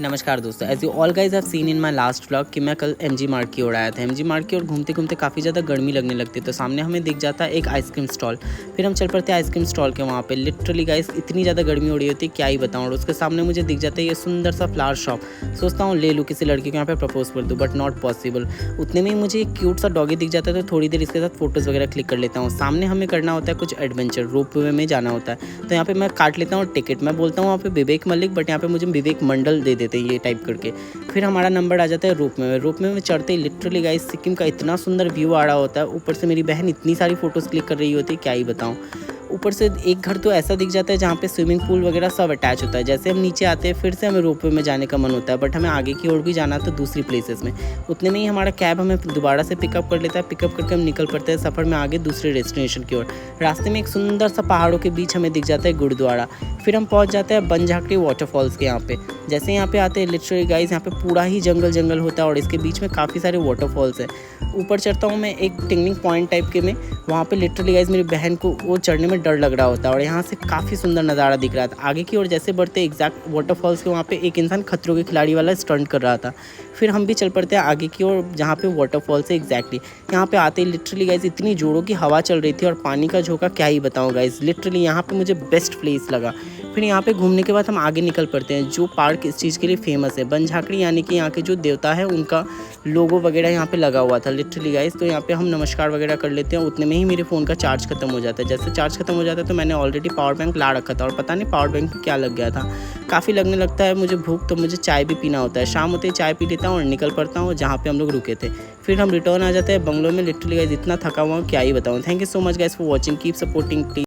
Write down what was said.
नमस्कार दोस्तों, as you all guys have seen in my last vlog कि मैं कल एमजी मार्ट की ओर आया था। एमजी मार्ट की ओर घूमते घूमते काफ़ी ज़्यादा गर्मी लगने लगती है, तो सामने हमें दिख जाता है एक आइसक्रीम स्टॉल। फिर हम चल पड़ते हैं आइसक्रीम स्टॉल के वहाँ पे। लिटरली गाइस इतनी ज़्यादा गर्मी हो रही होती है, क्या ही बताऊँ। और उसके सामने मुझे दिख जाता है ये सुंदर सा फ्लावर शॉप। सोचता हूँ ले लूँ, किसी लड़की को यहाँ पे प्रपोज कर दूँ, बट नॉट पॉसिबल। उतने में ही मुझे एक क्यूट सा डॉगी दिख जाता है, तो थोड़ी देर इसके साथ फोटोज़ वगैरह क्लिक कर लेता हूँ। सामने हमें करना होता है कुछ एडवेंचर, रोप वे में जाना होता है। तो यहाँ पे मैं काट लेता हूँ टिकट। मैं बोलता हूँ वहाँ पे विवेक मलिक, बट यहाँ पे मुझे विवेक मंडल दे देते हैं ये टाइप करके। फिर हमारा नंबर आ जाता है रोप में। रोप में चढ़ते ही लिटरली गाइस सिक्किम का इतना सुंदर व्यू आ रहा होता है। ऊपर से मेरी बहन इतनी सारी फोटोज़ क्लिक कर रही होती है, क्या ही बताऊँ। ऊपर से एक घर तो ऐसा दिख जाता है जहाँ पे स्विमिंग पूल वगैरह सब अटैच होता है। जैसे हम नीचे आते हैं फिर से हमें रोपवे में जाने का मन होता है, बट हमें आगे की ओर भी जाना तो दूसरी प्लेसेस में। उतने में ही हमारा कैब हमें दोबारा से पिकअप कर लेता है। पिकअप करके हम निकल पड़ते हैं सफ़र में आगे दूसरे डेस्टिनेशन की ओर। रास्ते में एक सुंदर सा पहाड़ों के बीच हमें दिख जाता है गुरुद्वारा। फिर हम पहुँच जाते हैं बनझाकड़ी वाटरफॉल्स के यहाँ पे। जैसे यहाँ पे आते हैं लिटरली गाइस यहाँ पे पूरा ही जंगल जंगल होता है और इसके बीच में काफ़ी सारे वाटरफॉल्स है। ऊपर चढ़ता हूँ मैं एक टिंगलिंग पॉइंट टाइप के में। वहाँ पे लिटरली गाइस मेरी बहन को वो चढ़ने में डर लग रहा होता है और यहाँ से काफ़ी सुंदर नज़ारा दिख रहा था। आगे की ओर जैसे बढ़ते एग्जैक्ट वाटरफॉल्स के वहाँ पे एक इंसान खतरों के खिलाड़ी वाला स्टंट कर रहा था। फिर हम भी चल पड़ते हैं आगे की ओर जहाँ पे वाटरफॉल्स है एग्जैक्टली। यहाँ पे आते ही लिटरली गाइस इतनी जोरों की हवा चल रही थी और पानी का झोंका क्या ही बताऊँ गाइस। लिटरली यहाँ पे मुझे बेस्ट प्लेस लगा। फिर यहाँ पे घूमने के बाद हम आगे निकल पड़ते हैं। जो पार्क इस चीज़ के लिए फेमस है, बनझाकड़ी, यानी कि यहाँ के जो देवता है उनका लोगो वगैरह यहाँ पे लगा हुआ था लिटरली गाइस। तो यहाँ पे हम नमस्कार वगैरह कर लेते हैं। उतने में ही मेरे फ़ोन का चार्ज खत्म हो जाता है। जैसे चार्ज खत्म हो जाता है तो मैंने ऑलरेडी पावर बैंक ला रखा था और पता नहीं पावर बैंक क्या लग गया था। काफ़ी लगने लगता है मुझे भूख, तो मुझे चाय भी पीना होता है। शाम होते ही चाय पी लेता हूँ और निकल पड़ता हूँ जहाँ पे हम लोग रुके थे। फिर हम रिटर्न आ जाते हैं बंगलो में। लिटरली गाइस इतना थका हुआ हूँ क्या ही बताऊँ। Thank you so much guys for watching, keep supporting please.